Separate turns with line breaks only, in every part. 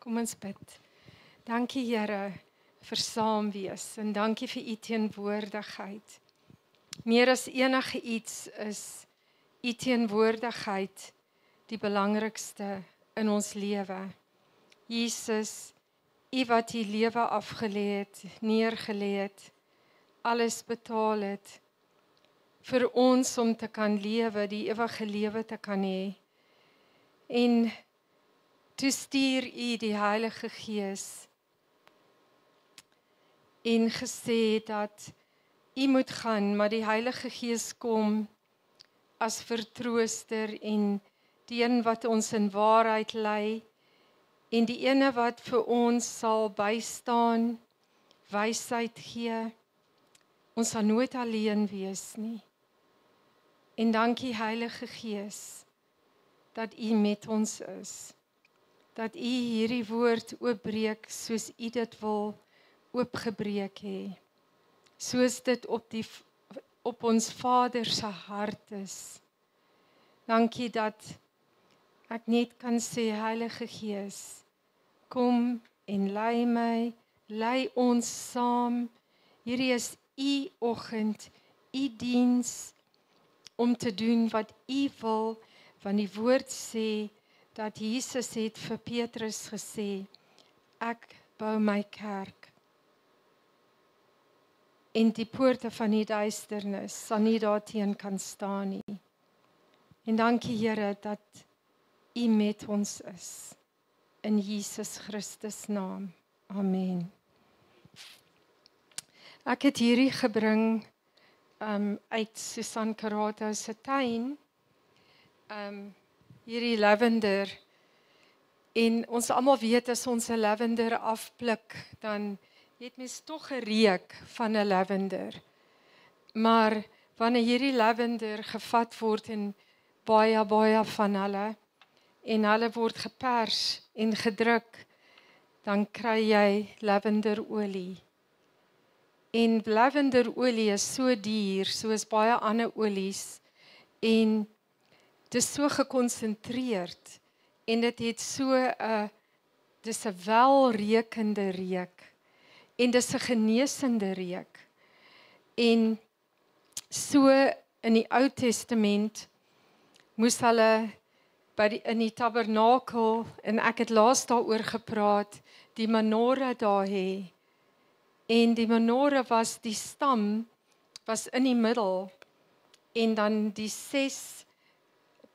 Kom ons bid. Dankie Here vir saam wees en dankie vir u teenwoordigheid. Meer as enige iets is u teenwoordigheid die belangrikste in ons lewe. Jesus, u wat u lewe afgelê het, neergelê het, alles betaal het vir ons om te kan lewe, die ewige lewe te kan hê. En toe stuur u die Heilige Gees en gesê dat u moet gaan, maar die Heilige Gees kom as vertrooster en die een wat ons in waarheid lei en die ene wat vir ons sal bystaan, wysheid gee. Ons sal nooit alleen wees nie. En dankie Heilige Gees dat u met ons is. Dat u hierdie woord oopbreek soos u dit wil oopgebreek hê. Soos dit op ons Vader se hart is. Dankie dat ek net kan sê, Heilige Gees, kom en lei my, lei ons saam. Hierdie is u oggend, u diens om te doen wat u wil, want die woord sê dat Jesus het vir Petrus gesê, ek bou my kerk. En die poorte van die duisternis sal nie daarteen kan staan nie. En dankie Here dat u met ons is. In Jesus Christus naam. Amen. Ek het hierdie gebring uit Susan Karate se tuin. Hierdie lavender. En ons almal weet as ons 'n lavender afpluk, dan het mens tog 'n reuk van 'n lavender. Maar wanneer hierdie lavender gevat word en baie van hulle en hulle word gepers en gedruk, dan kry jy lavenderolie. En lavenderolie is so duur soos baie ander olies en dit is so gekonsentreerd en dit het so 'n dis 'n welreukende reuk en dis 'n genesende reuk. En so in die Ou Testament moes hulle in die tabernakel, en ek het laas daaroor gepraat, die menorah daar hê. En die menorah was die stam, was in die middel, en dan die 6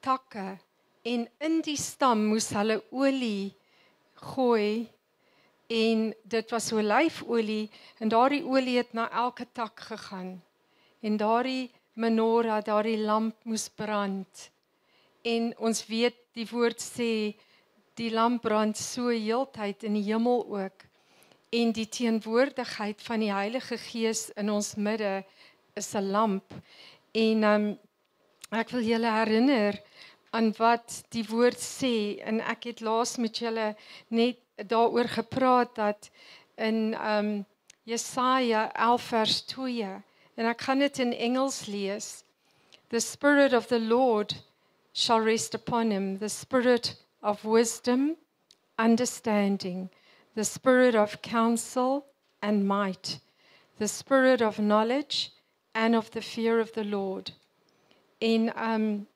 takke, en in die stam moes hulle olie gooi, en dit was olyfolie, en daardie olie het na elke tak gegaan, en daardie menorah, daardie lamp moes brand, en ons weet, die woord sê, die lamp brand so heeltyd in die hemel ook, en die teenwoordigheid van die Heilige Gees in ons midde is 'n lamp, en ek wil julle herinner aan wat die woord sê, en ek het laas met julle net daaroor gepraat, dat in Jesaja 11 vers 2, en ek gaan dit in Engels lees, the Spirit of the Lord shall rest upon him, the Spirit of wisdom, understanding, the Spirit of counsel and might, the Spirit of knowledge and of the fear of the Lord. En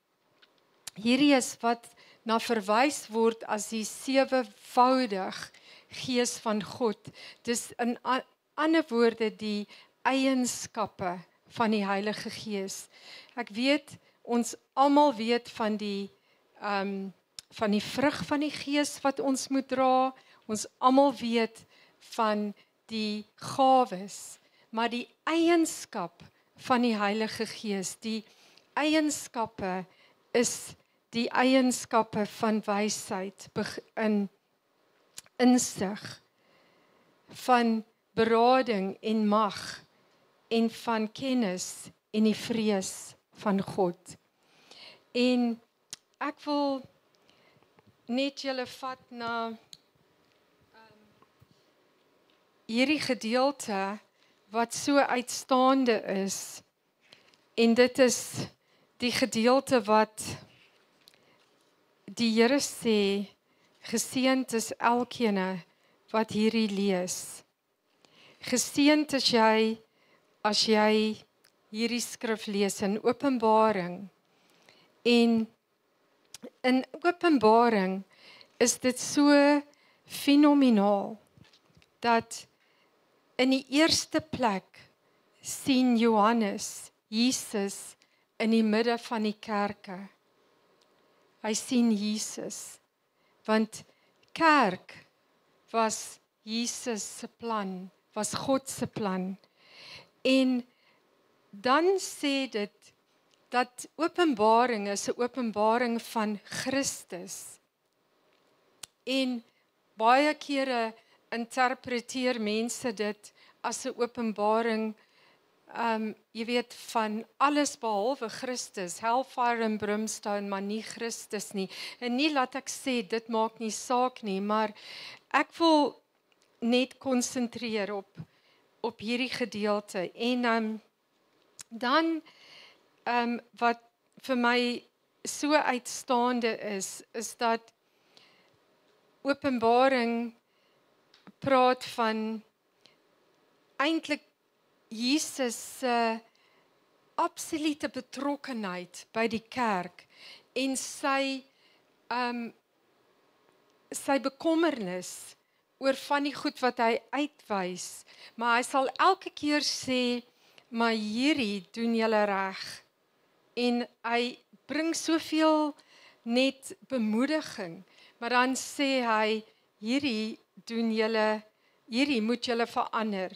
hierdie is wat na verwys word as die 7voudig Gees van God. Dis in ander woorde die eienskappe van die Heilige Gees. Ek weet, ons almal weet van die vrug van die Gees wat ons moet dra. Ons almal weet van die gawes, maar die eienskap van die Heilige Gees, die eienskappe is die eienskappe van wysheid, insig, van berading en mag, en van kennis en die vrees van God. En ek wil net julle vat na hierdie gedeelte wat so uitstaande is, en dit is die gedeelte wat die Here sê Geseënd is elkeen wat hierdie lees. Geseënd is jy as jy hierdie skrif lees in Openbaring. En in Openbaring is dit so fenomenaal dat in die eerste plek sien Johannes Jesus in die midde van die kerke. Hy sien Jesus, want kerk was Jesus se plan, was God se plan. En dan sê dit dat Openbaring is 'n openbaring van Christus. En baie kere interpreteer mense dit as 'n openbaring, jy weet, van alles behalwe Christus, hellfire and brimstone, maar nie Christus nie. En nie laat ek sê, dit maak nie saak nie, maar ek wil net konsentreer op hierdie gedeelte. En dan, wat vir my so uitstaande is dat Openbaring praat van eintlik Jesus se absolute betrokkenheid by die kerk en sy bekommernis oor van die goed wat hy uitwys, maar hy sal elke keer sê, maar hierdie doen julle reg. En hy bring soveel net bemoediging, maar dan sê hy, hierdie moet julle verander.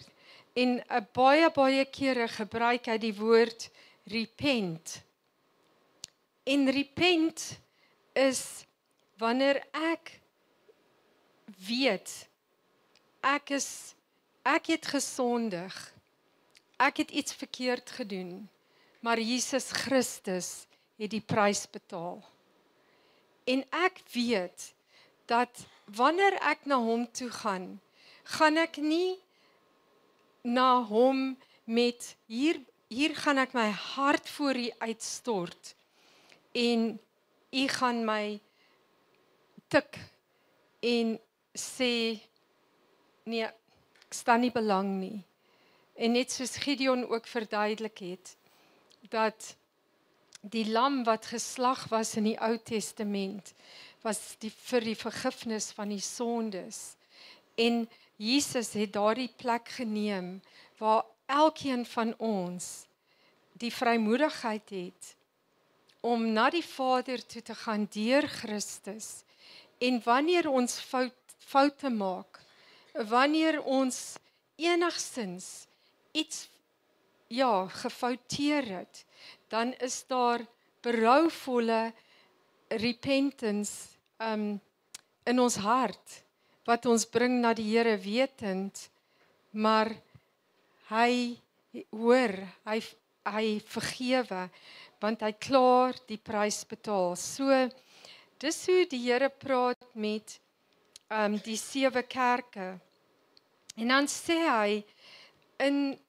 En baie kere gebruik hy die woord repent. En repent is wanneer ek weet, ek het gesondig, ek het iets verkeerd gedoen, maar Jesus Christus het die prys betaal. En ek weet dat wanneer ek na hom toe gaan ek nie na hom met hier gaan ek my hart voor u uitstort en u gaan my tik en sê nee, ek staan nie belang nie. En net soos Gideon ook verduidelik het, dat die lam wat geslag was in die Ou Testament, was vir die vergifnis van die sondes. En Jesus het daardie plek geneem, waar elkeen van ons die vrymoedigheid het, om na die Vader toe te gaan deur Christus. En wanneer ons foute maak, wanneer ons enigstens iets gefouteer het, dan is daar berouvolle repentance in ons hart, wat ons bring na die Here wetend, maar hy hoor, hy vergewe, want hy klaar die prys betaal. So, dis hoe die Here praat met die 7 kerke. En dan sê hy in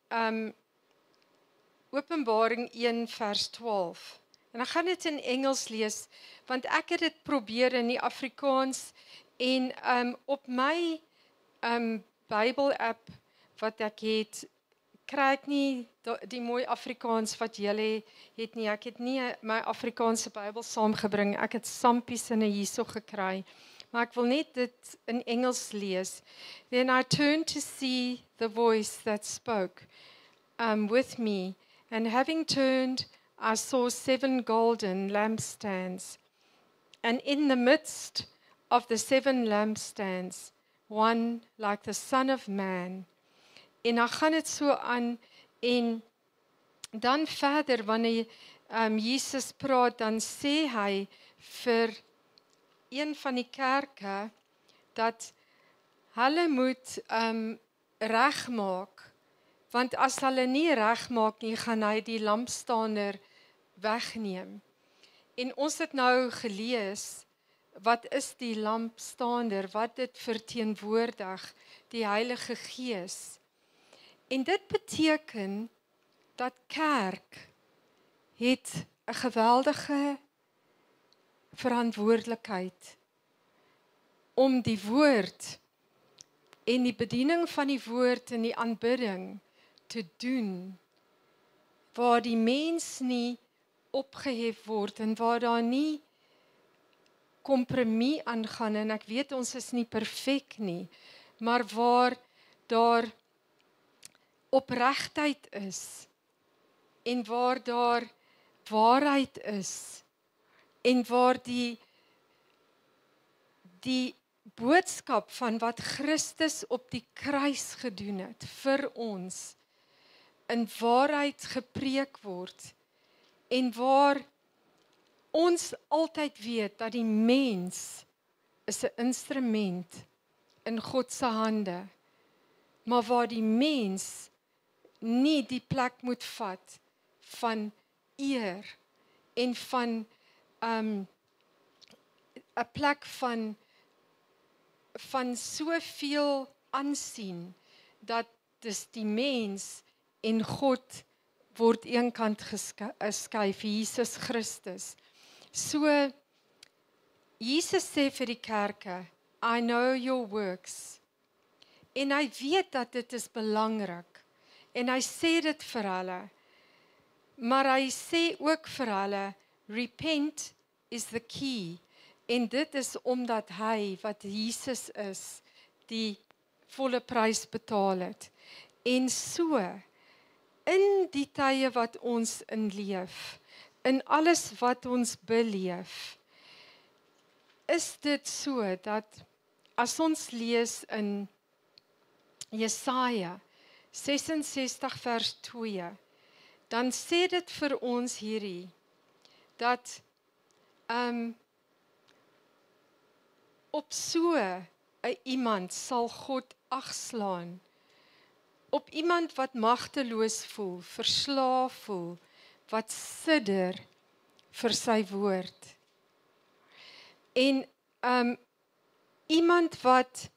Openbaring 1 vers 12. En ek gaan dit in Engels lees, want ek het dit probeer in die Afrikaans en op my Bible app wat ek het, kry ek nie die mooi Afrikaans wat julle het nie. Ek het nie my Afrikaanse Bybel saamgebring. Ek het sampies in hierso gekry. Maar ek wil net dit in Engels lees. Then I turned to see the voice that spoke with me, and having turned, I saw 7 golden lampstands, and in the midst of the 7 lampstands, one like the Son of Man. En dan gaan dit so aan, en dan verder, wanneer Jesus praat, dan sê hy vir een van die kerke, dat hulle moet regmaak, want as hulle nie regmaak nie, gaan hy die lampstander wegneem. En ons het nou gelees, wat is die lampstander, wat dit verteenwoordig, die Heilige Gees. En dit beteken dat kerk het 'n geweldige verantwoordelikheid. om die woord en die bediening van die woord en die aanbidding te doen, waar die mens nie opgehef word en waar daar nie kompromie aangaan, en ek weet ons is nie perfek nie, maar waar daar opregtheid is, en waar daar waarheid is, en waar die boodskap van wat Christus op die kruis gedoen het vir ons, in waarheid gepreek word, en waar ons altyd weet dat die mens is 'n instrument in God se hande, maar waar die mens nie die plek moet vat van eer en van 'n plek van soveel aansien dat dis die mens en God word eenkant geskuif, Jesus Christus. So Jesus sê vir die kerke, I know your works. En hy weet dat dit is belangrik. En hy sê dit vir hulle. Maar hy sê ook vir hulle, repent is the key. En dit is omdat hy, wat Jesus is, die volle prys betaal het. En so, in die tye wat ons in leef, in alles wat ons beleef, is dit so dat as ons lees in Jesaja 66 vers 2, dan sê dit vir ons hierdie, dat op so 'n iemand sal God agslaan, op iemand wat magteloos voel, verslaaf voel, wat sidder vir sy woord. En iemand wat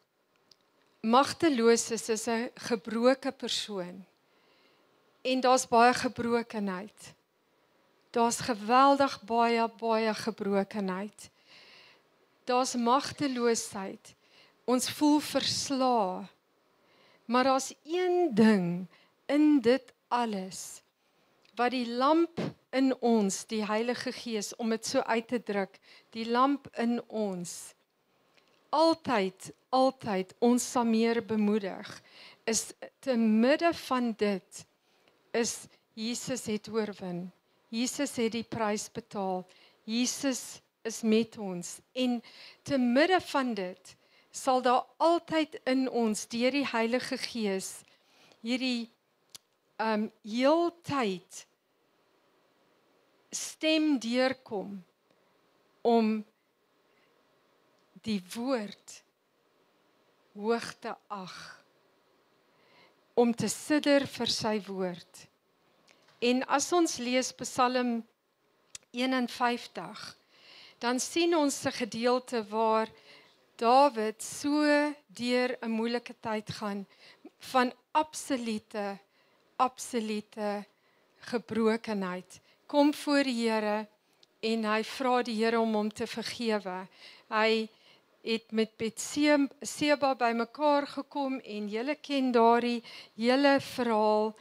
magteloos is 'n gebroke persoon. En daar's baie gebrokenheid. Daar's geweldig baie gebrokenheid. Daar's magteloosheid. Ons voel verslae. Maar daar's een ding in dit alles, wat die lamp in ons, die Heilige Gees, om dit so uit te druk, die lamp in ons, altyd ons sal meer bemoedig, is te midde van dit, is Jesus het oorwin. Jesus het die prys betaal. Jesus is met ons. En te midde van dit, sal daar altyd in ons, deur die Heilige Gees, hierdie heeltyd stem deurkom, om die woord hoog te ag, om te sidder vir sy woord. En as ons lees Psalm 51, dan sien ons 'n gedeelte waar Dawid so deur 'n moeilike tyd gaan, van absolute gebrokenheid. Kom voor die Here en hy vra die Here om hom te vergewe. Hy het met Betseba bymekaar gekom en julle ken daardie hele verhaal,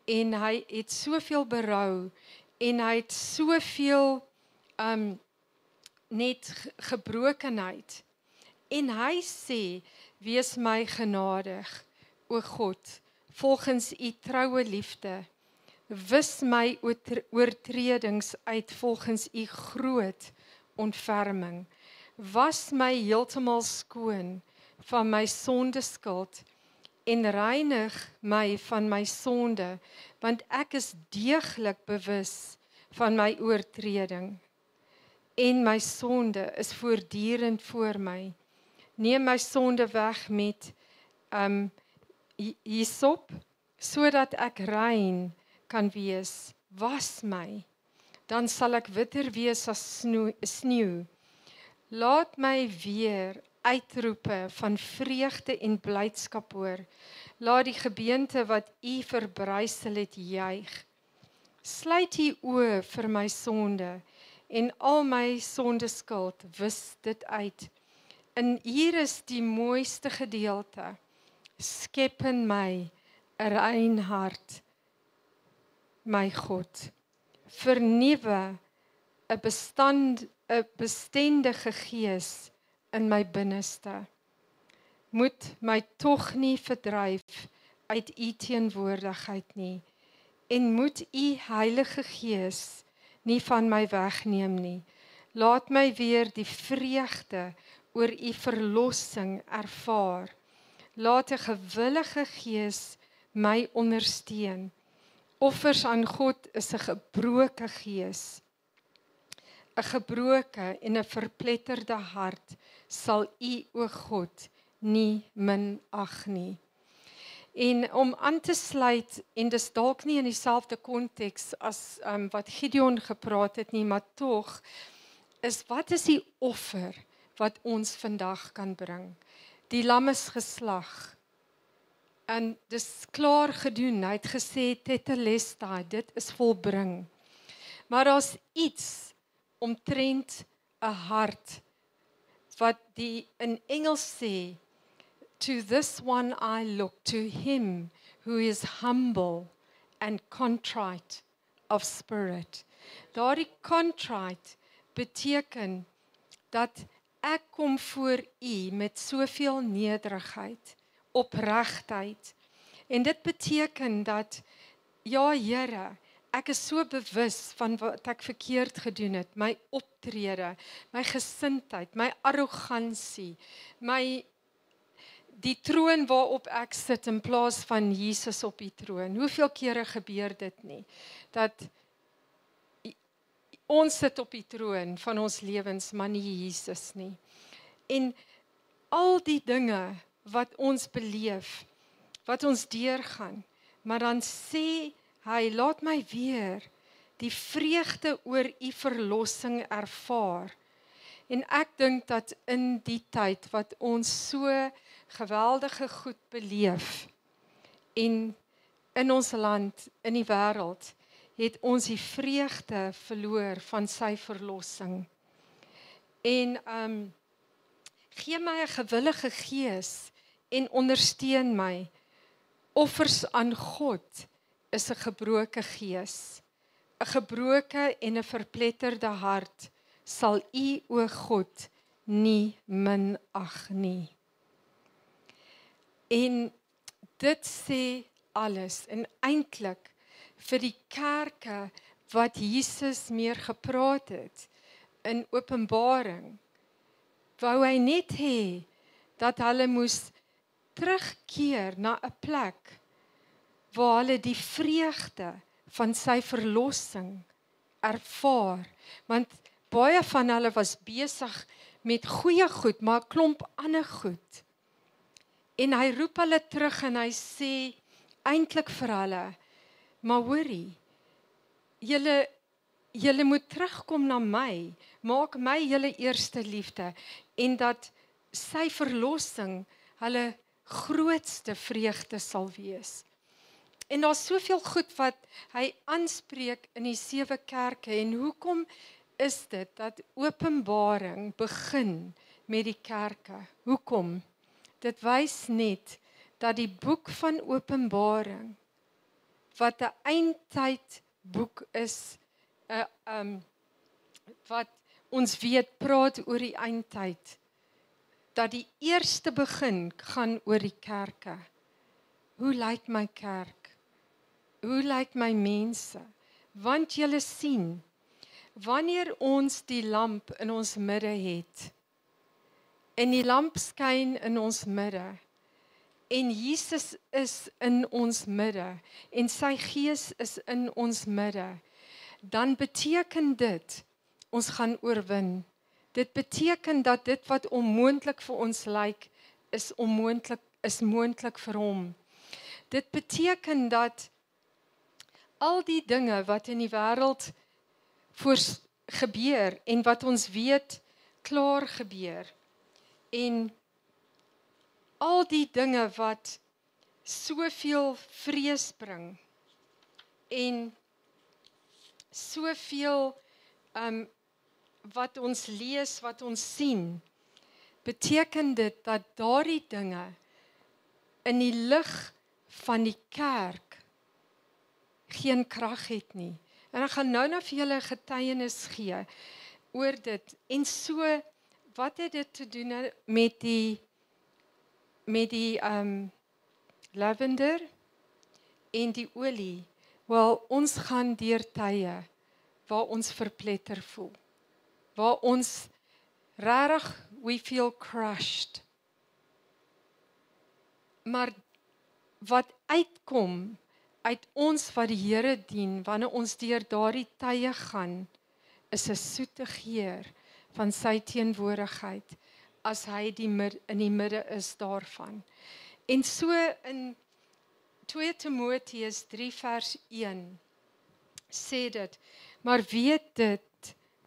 en hy het soveel berou en hy het soveel net gebrokenheid. En hy sê, wees my genadig, o God, volgens u troue liefde, wis my oortredings uit volgens u groot ontferming, was my heeltemal skoon van my sondeskuld en reinig my van my sonde, want ek is deeglik bewus van my oortreding en my sonde is voortdurend voor my. Neem my sonde weg met hyssop, sodat ek rein kan wees. Was my, dan sal ek witter wees as sneeu. Laat my weer uitroepe van vreugde en blydskap hoor. Laat die gebeente wat u verbrysel het juig. Sluit u oë vir my sonde en al my sondeskuld, wis dit uit. En hier is die mooiste gedeelte. Skep in my 'n rein hart, my God. Vernuwe 'n bestendige gees in my binneste. Moet my tog nie verdryf uit u teenwoordigheid nie. En moet u Heilige Gees nie van my wegneem nie. Laat my weer die vreugde oor u verlossing ervaar. Laat 'n gewillige gees my ondersteun. Offers aan God is 'n gebroke gees. 'n gebroke en 'n verpletterde hart sal u, o God, nie minag nie. En om aan te sluit, en dis dalk nie in dieselfde konteks as wat Gideon gepraat het nie, maar tog, is wat is die offer wat ons vandag kan bring? Die lam is geslag. En dis klaar gedoen. Hy het gesê, tetelestai, dit is volbring. Maar daar's iets omtrent 'n hart, wat die in Engels sê, to this one I look, to him who is humble and contrite of spirit. Daardie contrite beteken dat ek kom voor u met soveel nederigheid, opregtheid. En dit beteken dat, ja Here, ek is so bewus van wat ek verkeerd gedoen het, my optrede, my gesindheid, my arrogansie, die troon waarop ek sit in plaas van Jesus op die troon. Hoeveel kere gebeur dit nie? Dat ons sit op die troon van ons lewens, maar nie Jesus nie. En al die dinge wat ons beleef, wat ons deurgaan, maar dan sê hy, laat my weer die vreugde oor u verlossing ervaar. En ek dink dat in die tyd wat ons so geweldige goed beleef, en in ons land, in die wêreld, het ons die vreugde verloor van sy verlossing. En gee my 'n gewillige gees en ondersteun my. Offers aan God is 'n gebroke gees. 'n Gebroke en 'n verpletterde hart sal u, o God, nie minag nie. En dit sê alles, en eintlik vir die kerke wat Jesus meer gepraat het in Openbaring, wou hy net hê dat hulle moes terugkeer na 'n plek waar hulle die vreugde van sy verlossing ervaar, want baie van hulle was besig met goeie goed, maar 'n klomp ander goed. En hy roep hulle terug en hy sê eintlik vir hulle, maar hoorie, julle moet terugkom na my, maak my julle eerste liefde, en dat sy verlossing hulle grootste vreugde sal wees. En daar's soveel goed wat hy aanspreek in die 7 kerke, en hoekom is dit dat Openbaring begin met die kerke? Hoekom? Dit wys net dat die boek van Openbaring, wat 'n eindtyd boek is, wat ons weet praat oor die eindtyd, dat die eerste begin gaan oor die kerke. Hoe lyk my kerk? Hoe lyk my mense? Want julle sien, wanneer ons die lamp in ons midde het, en die lamp skyn in ons midde, en Jesus is in ons midde, en sy gees is in ons midde, dan beteken dit, ons gaan oorwin. Dit beteken dat dit wat onmoontlik vir ons lyk, is moontlik vir hom. Dit beteken dat al die dinge wat in die wêreld gebeur, en wat ons weet klaar gebeur, en al die dinge wat soveel vrees bring, en soveel wat ons lees, wat ons sien, beteken dit dat daardie dinge in die lig van die kerk geen krag het nie. En ek gaan nou vir julle 'n getuienis gee oor dit. En so, wat het dit te doen met die lavender en die olie? Wel, ons gaan deur tye waar ons verpletter voel. Waar ons regtig, we feel crushed. Maar wat uitkom uit ons wat die Here dien, wanneer ons deur daardie tye gaan, is 'n soete geur van sy teenwoordigheid, as hy in die midde is daarvan. En so in 2 Timoteus 3 vers 1 sê dit, maar weet dit,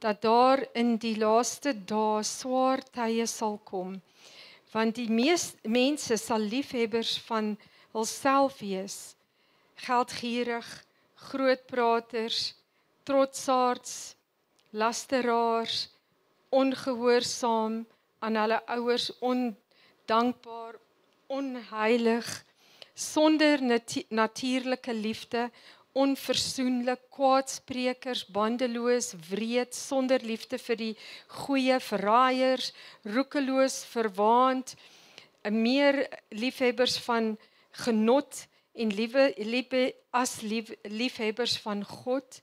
dat daar in die laaste dae swaar tye sal kom, want die mense sal liefhebbers van hulself wees, geldgierig, grootpraters, trotsaards, lasteraars, ongehoorsaam aan hulle ouers, ondankbaar, onheilig, sonder natuurlike liefde, onversoenlik, kwaadsprekers, bandeloos, wreed, sonder liefde vir die goeie, verraaiers, roekeloos, verwaand, meer liefhebbers van genot en liefhebbers van God,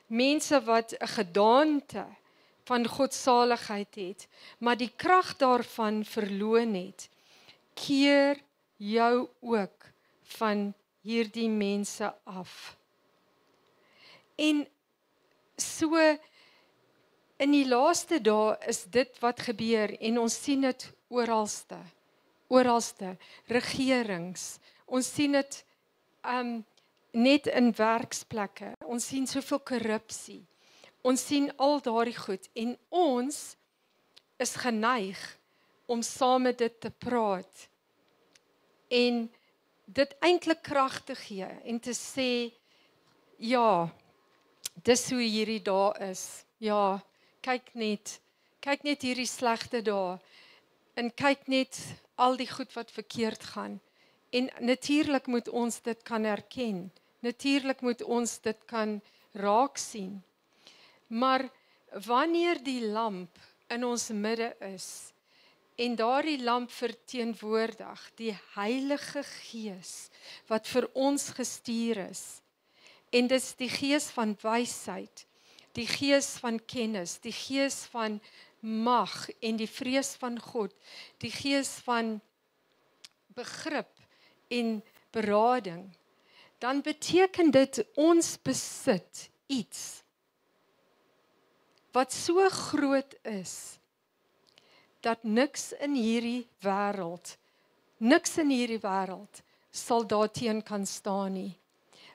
mense wat 'n gedaante van godsaligheid het, maar die krag daarvan verloon het. Keer jou ook van hierdie mense af. En so in die laaste dae is dit wat gebeur en ons sien dit oralste, regerings. Ons sien dit net in werksplekke. Ons sien soveel korrupsie. Ons sien al daardie goed en ons is geneig om saam met dit te praat en dit eintlik krag te gee en te sê, ja, dis hoe hierdie dae is. Ja, kyk net hierdie slegte dae en kyk net al die goed wat verkeerd gaan. En natuurlik moet ons dit kan erken. Natuurlik moet ons dit kan raak sien. Maar wanneer die lamp in ons midde is, en daardie lamp verteenwoordig die Heilige Gees wat vir ons gestuur is, en dis die Gees van wysheid, die Gees van kennis, die Gees van mag en die vrees van God, die Gees van begrip en berading, dan beteken dit ons besit iets wat so groot is, dat niks in hierdie wêreld sal daarteen kan staan nie.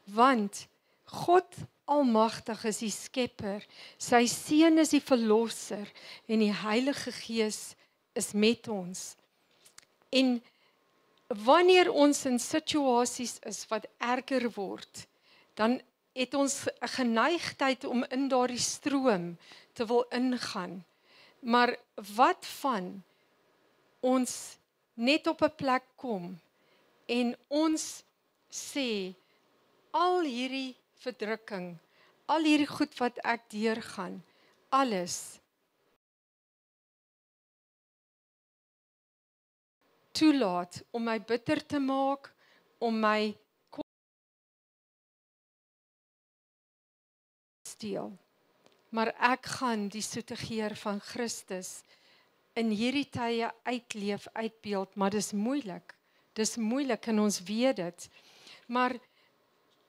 Want God Almagtig is die Skepper, sy Seun is die Verlosser en die Heilige Gees is met ons. En wanneer ons in situasies is wat erger word, dan het ons 'n geneigtheid om in daardie stroom te wil ingaan. Maar wat van ons net op 'n plek kom en ons sê, al hierdie verdrukking, al hierdie goed wat ek deurgaan, alles toelaat om my bitter te maak, om my steel. Maar ek gaan die soete geur van Christus in hierdie tye uitleef, uitbeeld, maar dis moeilik. Dis moeilik en ons weet dit. Maar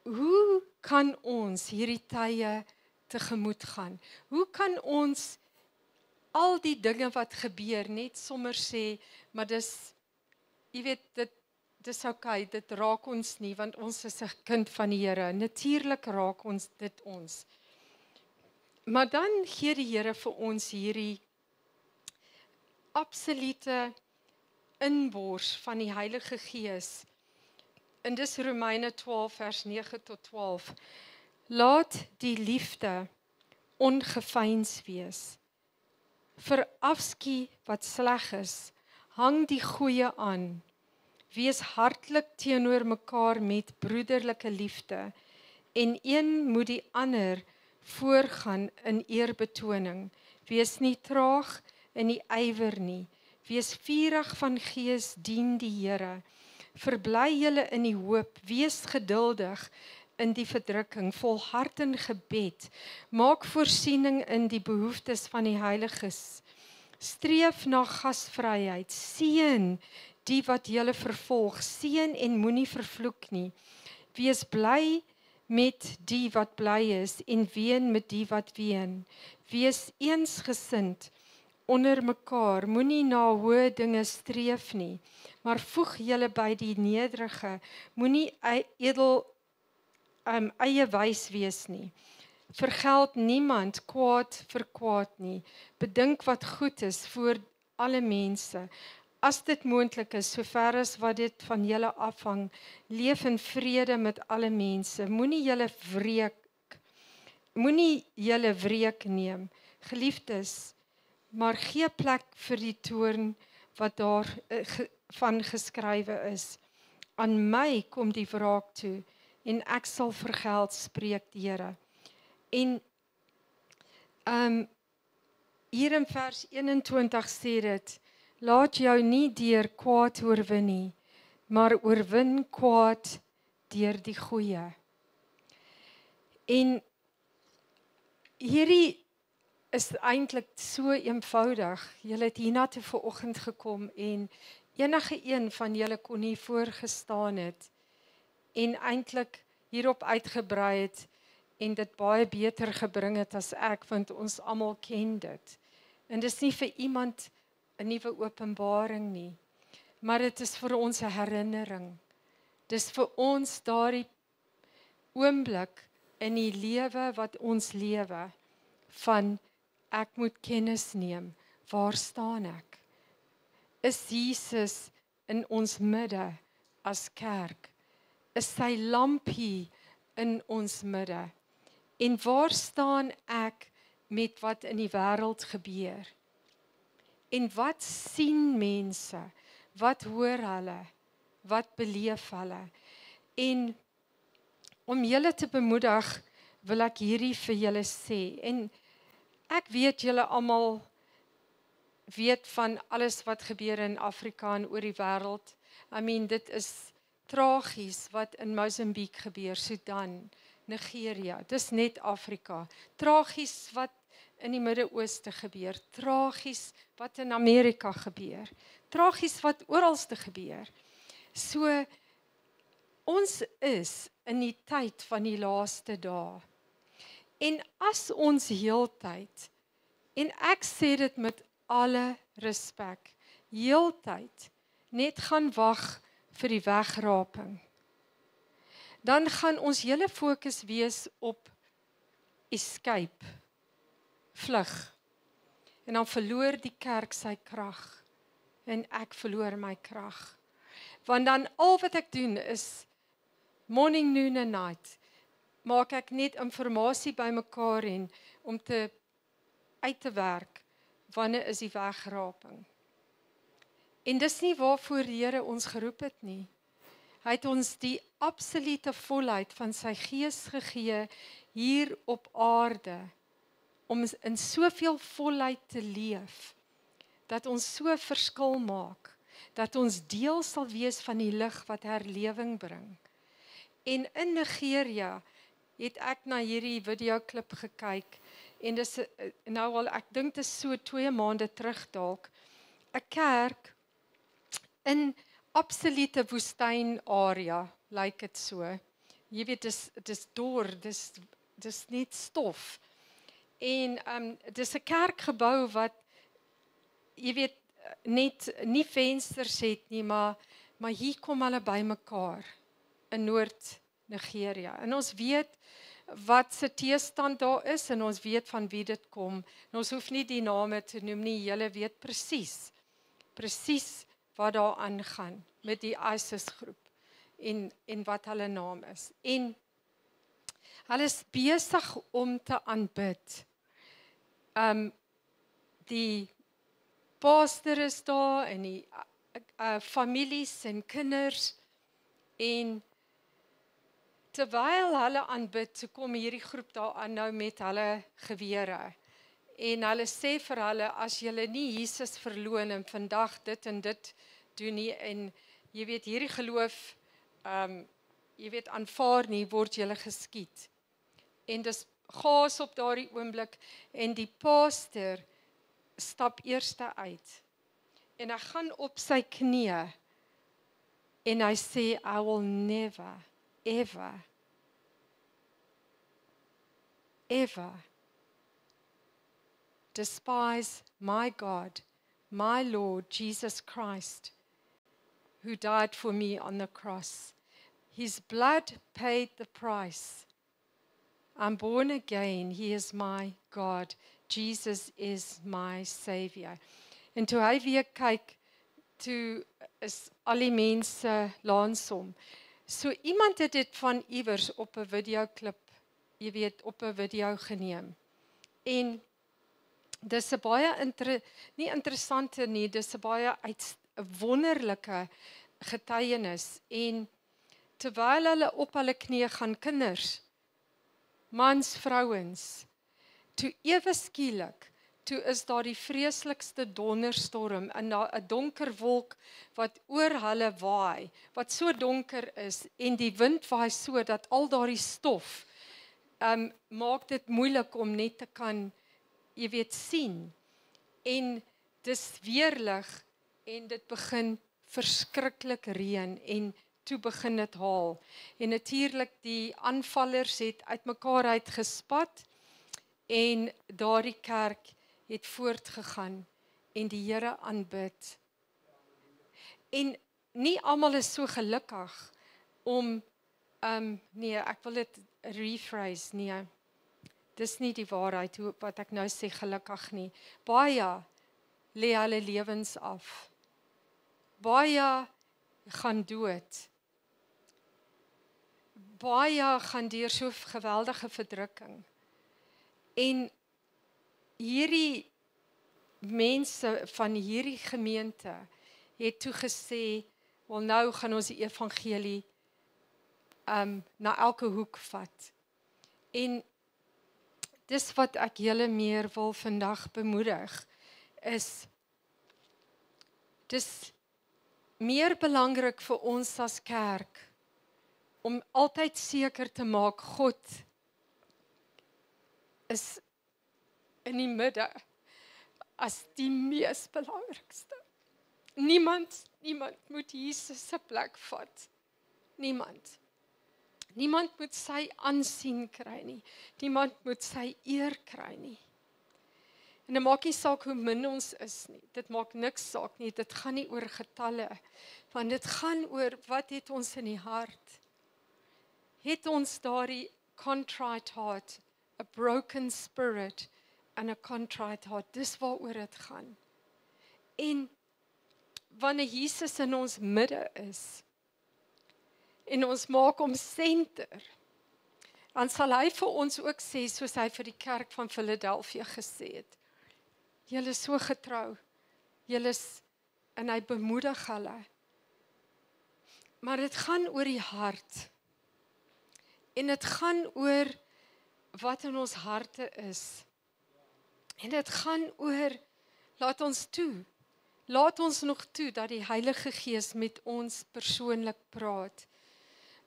hoe kan ons hierdie tye tegemoet gaan? Hoe kan ons al die dinge wat gebeur net sommer sê, maar dis, jy weet, dis okay, dit raak ons nie, want ons is 'n kind van die Here. Natuurlik raak ons dit ons. Maar dan gee die Here vir ons hierdie absolute inbors van die Heilige Gees. En dis Romeine 12 vers 9 tot 12. Laat die liefde ongeveins wees. Verafskie wat sleg is, hang die goeie aan. Wees hartlik teenoor mekaar met broederlike liefde en een moet die ander voorgaan in eerbetoning. Wees nie traag in die ywer nie. Wees vurig van gees, dien die Here. Verbly julle in die hoop, wees geduldig in die verdrukking, volhard in gebed. Maak voorsiening in die behoeftes van die heiliges. Streef na gasvryheid, seën die wat julle vervolg, seën en moenie vervloek nie. Wees bly met die wat bly is en ween met die wat ween. Wees eensgesind onder mekaar, moenie na hoë dinge streef nie, maar voeg julle by die nederige, moenie eie wys wees nie. Vergeld niemand kwaad vir kwaad nie. Bedink wat goed is voor alle mense. As dit moontlik is, sover as wat dit van julle afhang, leef in vrede met alle mense. Moenie julle wreek neem, geliefdes, maar gee plek vir die toorn wat daarvan geskrywe is. Aan my kom die wraak toe en ek sal vergeld, spreek die Here. En hier in vers 21 sê dit, laat jou nie deur kwaad oorwin nie, maar oorwin kwaad deur die goeie. En hierdie is eintlik so eenvoudig. Julle het hiernatoe vanoggend gekom en enige een van julle kon hier voorgestaan het en eintlik hierop uitgebrei het en dit baie beter gebring het as ek, want ons almal ken dit. En dis nie vir iemand 'n nuwe openbaring nie, maar dit is vir ons 'n herinnering. Dis vir ons daardie oomblik in die lewe wat ons lewe, van ek moet kennis neem, waar staan ek? Is Jesus in ons midde as kerk? Is sy lampie in ons midde? En waar staan ek met wat in die wêreld gebeur? En wat sien mense? Wat hoor hulle? Wat beleef hulle? En om julle te bemoedig, wil ek hierdie vir julle sê. En ek weet julle almal weet van alles wat gebeur in Afrika en oor die wêreld. I mean, dit is tragies wat in Mosambiek gebeur, Sudan, Nigeria. Dis net Afrika. Tragies wat in die Midde-Ooste gebeur. Tragies wat in Amerika gebeur. Tragies wat oralste gebeur. So, ons is in die tyd van die laaste dae. En as ons heeltyd, en ek sê dit met alle respek, heeltyd net gaan wag vir die wegraping, dan gaan ons hele fokus wees op escape, vlug. En dan verloor die kerk sy krag en ek verloor my krag. Want dan al wat ek doen is morning, noon en night maak ek net inligting bymekaar en om uit te werk wanneer is die wegraping. En dis nie waarvoor die Here ons geroep het nie. Hy het ons die absolute volheid van sy gees gegee hier op aarde om in soveel volheid te leef dat ons so verskil maak, dat ons deel sal wees van die lig wat herlewing bring. En in Nigeria het ek na hierdie videoklip gekyk en dis nou al, ek dink dit is so 2 maande terug dalk, 'n kerk in absolute woestynarea, lyk dit so. Jy weet, dis dor, dis net stof. En dis 'n kerkgebou wat, jy weet, net nie vensters het nie, maar hier kom hulle bymekaar in Noord-Nigeria. En ons weet wat se teestand daar is en ons weet van wie dit kom. En ons hoef nie die name te noem nie, julle weet presies wat daar aangaan met die ISIS groep en wat hulle naam is. En hulle is besig om te aanbid die pastor is daar en die families en kinders en terwyl hulle aanbid, so kom hierdie groep daar aan nou met hulle gewere. En hulle sê vir hulle, as julle nie Jesus verloon en vandag dit en dit doen nie, en jy weet, hierdie geloof, jy weet, aanvaar nie, word julle geskiet. En dis gaas op daardie oomblik, en die pastor stap eerste uit. En hy gaan op sy knieë, en hy sê, I will never, ever, ever despise my God, my Lord Jesus Christ, who died for me on the cross. His blood paid the price. I'm born again. He is my God. Jesus is my Savior. En toe hy weer kyk, toe is al die mense langs hom. So iemand het dit van iewers op 'n videoklip, jy weet, op 'n video geneem. En dis 'n baie nie interessante nie, dis 'n baie wonderlike getuienis. En terwyl hulle op hulle knieë gaan, kinders, mans, vrouens, toe ewe skielik, toe is daar die vreeslikste donderstorm en daar 'n donker wolk wat oor hulle waai, wat so donker is en die wind waai so dat al daardie stof maak dit moeilik om net te kan, jy weet, sien. En dis weerlig en dit begin verskriklik reën en toe begin dit haal. En natuurlik die aanvallers het uitmekaar uitgespat en daardie kerk het voortgegaan en die Here aanbid. En nie almal is so gelukkig om, nee, ek wil dit rephrase, nee, dis nie die waarheid, wat ek nou sê, gelukkig nie. Baie lê hulle lewens af. Baie gaan dood. Baie gaan deur so geweldige verdrukking. En hierdie mense van hierdie gemeente het toe gesê, wel nou gaan ons die evangelie na elke hoek vat. En dis wat ek julle meer wil vandag bemoedig, is dis meer belangrik vir ons as kerk om altyd seker te maak God is in die midde as die mees belangrikste. Niemand moet Jesus se plek vat. Niemand moet sy aansien kry nie. Niemand moet sy eer kry nie. En dit maak nie saak hoe min ons is nie. Dit maak niks saak nie. Dit gaan nie oor getalle, want dit gaan oor wat het ons in die hart. Het ons daardie contrite heart, a broken spirit and a contrite heart. Dis waaroor dit gaan. En wanneer Jesus in ons midde is en ons maak hom senter, dan sal hy vir ons ook sê, soos hy vir die kerk van Philadelphia gesê het, julle is so getrou, julle is, en hy bemoedig hulle. Maar dit gaan oor die hart. En dit gaan oor wat in ons harte is. En dit gaan oor, laat ons nog toe dat die Heilige Gees met ons persoonlik praat.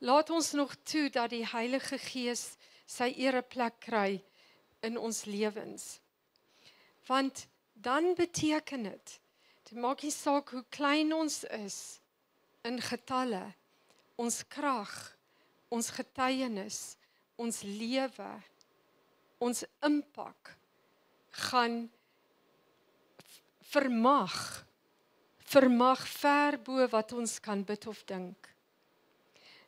Laat ons nog toe dat die Heilige Gees sy ereplek kry in ons lewens. Want dan beteken dit maak nie saak hoe klein ons is in getalle, ons krag, ons getuienis, ons lewe, ons impak gaan vermag ver bo wat ons kan bid of dink.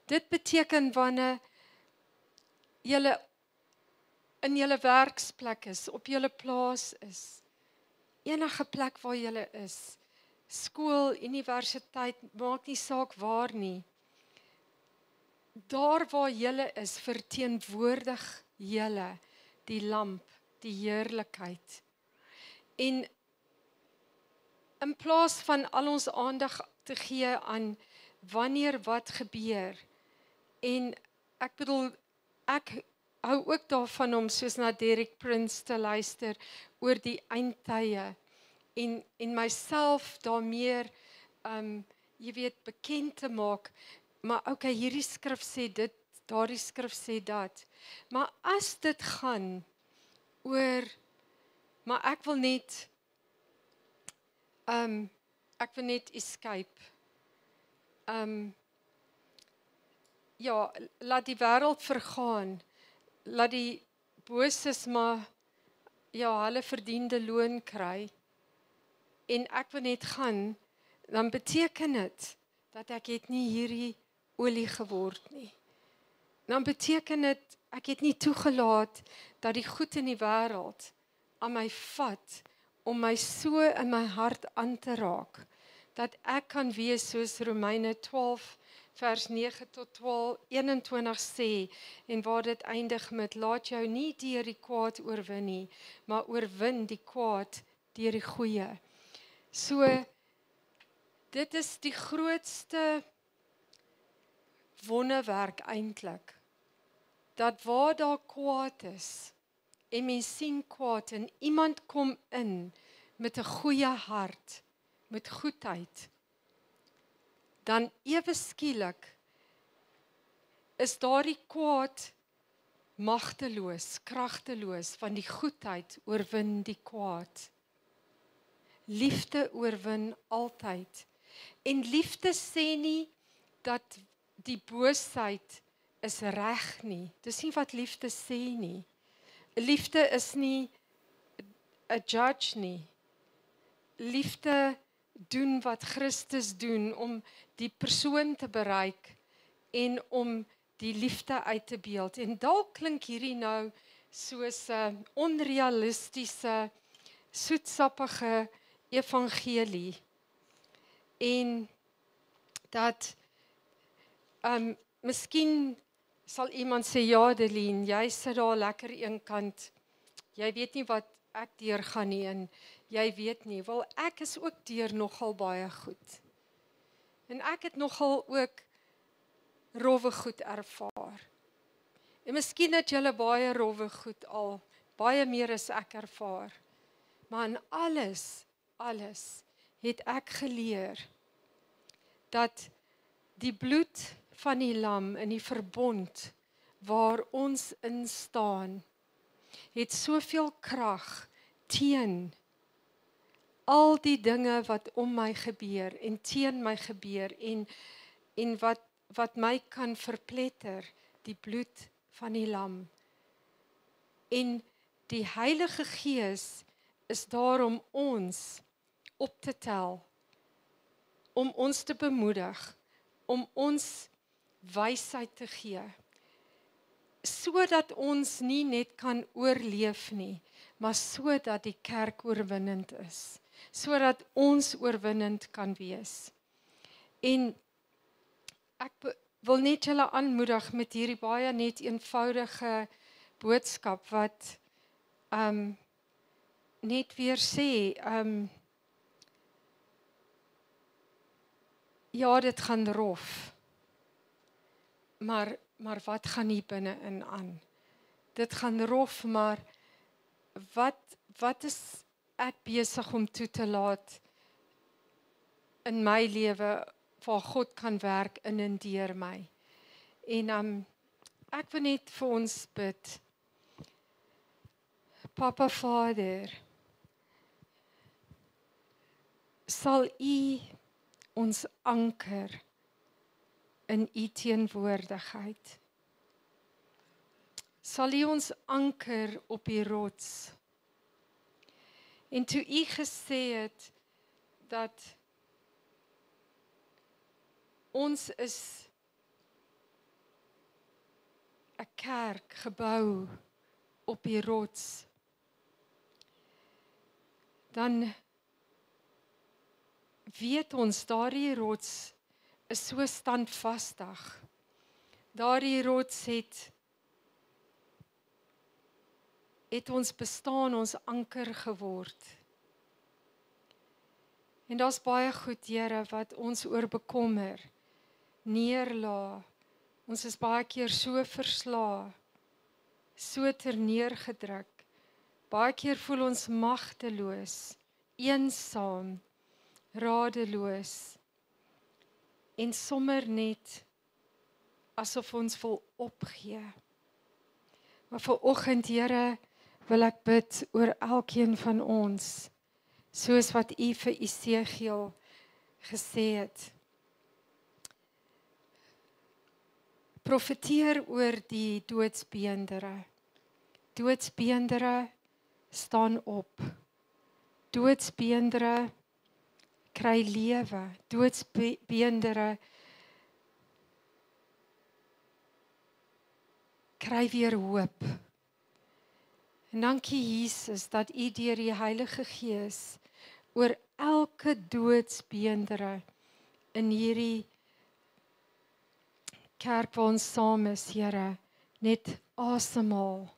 Dit beteken wanneer julle in julle werksplek is, op julle plaas is, enige plek waar julle is, skool, universiteit, maak nie saak waar nie. Daar waar julle is, verteenwoordig julle die lamp, die heerlikheid. En in plaas van al ons aandag te gee aan wanneer wat gebeur. En ek bedoel, ek hou ook daarvan om soos na Derek Prince te luister oor die eindtye en myself daarmee jy weet bekend te maak, maar okay, hierdie skrif sê dit, daardie skrif sê dat. Maar as dit gaan oor, maar ek wil net escape. Ja, laat die wêreld vergaan. Laat die boses maar hulle verdiende loon kry. En ek wil net gaan, dan beteken dit dat ek het nie hierdie olie geword nie. Dan beteken dit ek het nie toegelaat dat die goed in die wêreld aan my vat om my so in my hart aan te raak dat ek kan wees soos Romeine 12 vers 9 tot 21 sê en waar dit eindig met laat jou nie deur die kwaad oorwin nie, maar oorwin die kwaad deur die goeie. So dit is die grootste wonderwerk eintlik. Dat waar daar kwaad is en mens sien kwaad en iemand kom in met 'n goeie hart, met goedheid, dan ewe skielik is daardie kwaad magteloos, kragteloos, want die goedheid oorwin die kwaad. Liefde oorwin altyd. En liefde sê nie dat die boosheid is reg nie. Dis nie wat liefde sê nie. Liefde is nie 'n judge nie. Liefde doen wat Christus doen om die persoon te bereik en om die liefde uit te beeld. En dalk klink hierdie nou soos 'n onrealistiese, soetsappige evangelie. En dat miskien sal iemand sê, ja Delien, jy sit daar lekker eenkant, jy weet nie wat ek deur gaan nie, en jy weet nie, wel ek is ook deur nogal baie goed. En ek het nogal ook rowwe goed ervaar. En miskien het julle baie rowwe goed al, baie meer as ek ervaar. Maar in alles het ek geleer dat die bloed van die lam in die verbond waar ons in staan, het soveel krag teen al die dinge wat om my gebeur en teen my gebeur en wat my kan verpletter, die bloed van die lam. En die Heilige Gees is daar om ons op te tel, om ons te bemoedig, om ons wysheid te gee, sodat ons nie net kan oorleef nie, maar sodat die kerk oorwinnend is, sodat ons oorwinnend kan wees. En ek wil net julle aanmoedig met hierdie baie net eenvoudige boodskap wat net weer sê, ja, dit gaan rof, maar wat gaan hier binne-in aan? Dit gaan rof, maar wat is ek besig om toe te laat in my lewe waar God kan werk in en deur my? En ek wil net vir ons bid. Papa Vader, sal U ons anker in U teenwoordigheid. Sal U ons anker op die rots. En toe U gesê het dat ons is 'n kerk gebou op die rots, dan weet ons daardie rots is so standvastig. Daardie rots het ons bestaan, ons anker geword. En daar's baie goed, Here, wat ons oor bekommer, neerlaat. Ons is baie keer so verslae, so terneergedruk. Baie keer voel ons magteloos, eensaam, radeloos en sommer net asof ons wil opgee. Maar vanoggend, Here, wil ek bid oor elkeen van ons, soos wat U vir Esegiel gesê het. Profeteer oor die doodsbeendere. Doodsbeendere staan op. Doodsbeendere kry lewe. Doodsbeendere kry weer hoop. En dankie Jesus dat U deur die Heilige Gees oor elke doodsbeendere in hierdie kerk waar ons saam is, Here, net asemhaal.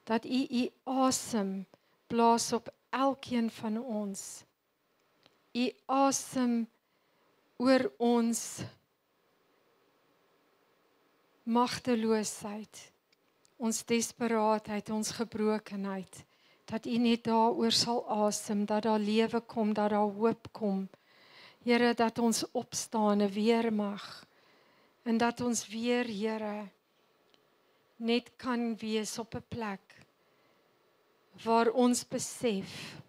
Dat U asem blaas op elkeen van ons. U asem oor ons magteloosheid, ons desperaatheid, ons gebrokenheid, dat U net daaroor sal asem, dat daar lewe kom, dat daar hoop kom. Here, dat ons opstaan, 'n weermag, en dat ons weer, Here, net kan wees op 'n plek waar ons besef,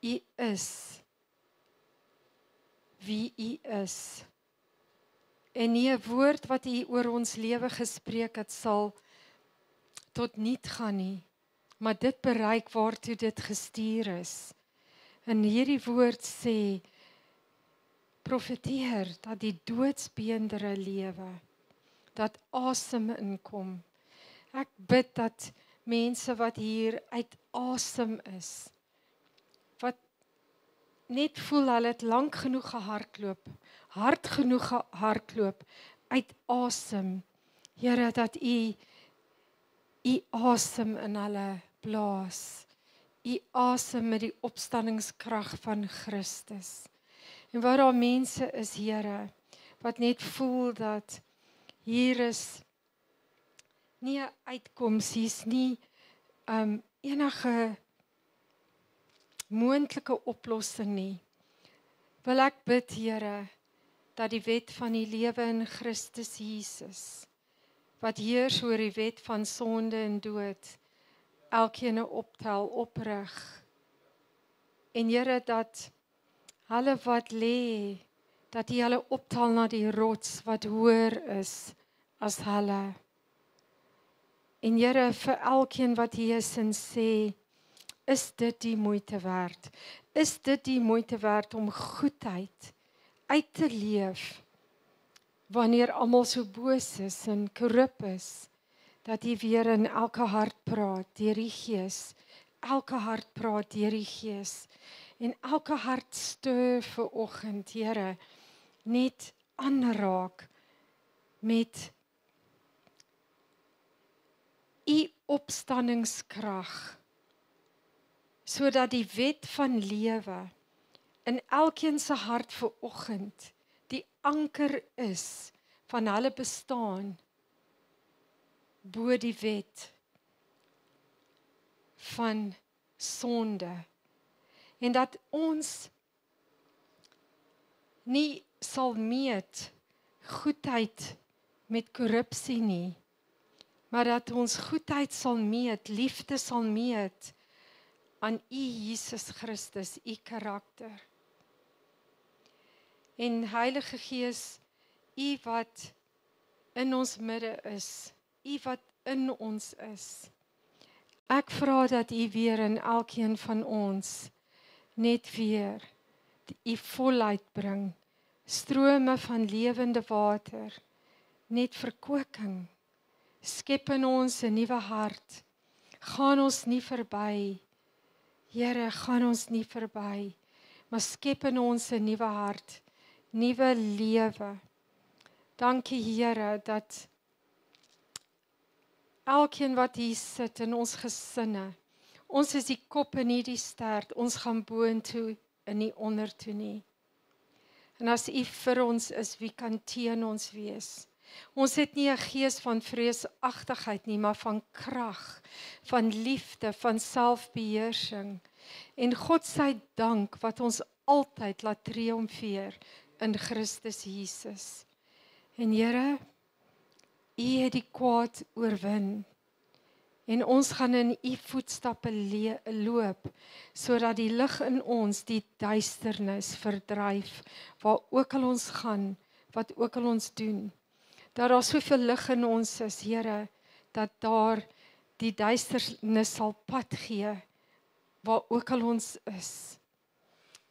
U is wie U is. En nie 'n woord wat U oor ons lewe gespreek het sal tot niet gaan nie, maar dit bereik waartoe dit gestuur is. En hierdie woord sê, profeteer dat die doodsbeendere lewe, dat asem inkom. Ek bid dat mense wat hier uit asem is, wat net voel hulle het lank genoeg gehardloop, hard genoeg gehardloop, uit asem. Here, dat U asem in hulle blaas. U asem met die opstanningskrag van Christus. En waar daar mense is, Here, wat net voel dat hier is nie 'n uitkoms, hier's nie enige moontlike oplossing nie. Wil ek bid, Here, dat die wet van die lewe in Christus Jesus, wat heers oor die wet van sonde en dood, elkeen optel, oprig. En Here, dat hulle wat lê, dat U hulle optel na die rots wat hoër is as hulle. En Here, vir elkeen wat hier is en sê, is dit die moeite werd? Is dit die moeite werd om goedheid uit te leef, wanneer almal so boos is en korrup is, dat U weer in elke hart praat deur die Gees, elke hart praat deur die Gees, en elke hart stuur vanoggend, Here, net aanraak met U opstanningskrag, sodat die wet van lewe in elkeen se hart vanoggend die anker is van hulle bestaan bo die wet van sonde. En dat ons nie sal meet goedheid met korrupsie nie, maar dat ons goedheid sal meet, liefde sal meet aan U Jesus Christus, U karakter. En Heilige Gees, U wat in ons midde is, U wat in ons is. Ek vra dat U weer in elkeen van ons net weer U volheid bring, strome van lewende water, net verkoeking, skep in ons 'n nuwe hart, gaan ons nie verby, Here, gaan ons nie verby, maar skep in ons 'n nuwe hart, nuwe lewe. Dankie Here, dat elkeen wat hier sit in ons gesinne, ons is die kop en nie die stert, ons gaan boontoe, in die ondertoe nie. En as U vir ons is, wie kan teen ons wees? Ons het nie 'n gees van vreesagtigheid nie, maar van krag, van liefde, van selfbeheersing. En God sy dank wat ons altyd laat triomfeer in Christus Jesus. En Here, U het die kwaad oorwin. En ons gaan in U voetstappe loop, sodat die lig in ons die duisternis verdryf, waar ook al ons gaan, wat ook al ons doen. Dat daar soveel lig in ons is, Here, dat daar die duisternis sal pad gee, waar ook al ons is,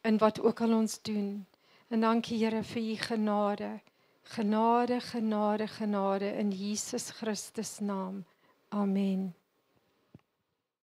en wat ook al ons doen. En dankie Here vir U genade, genade, genade, genade in Jesus Christus naam. Amen.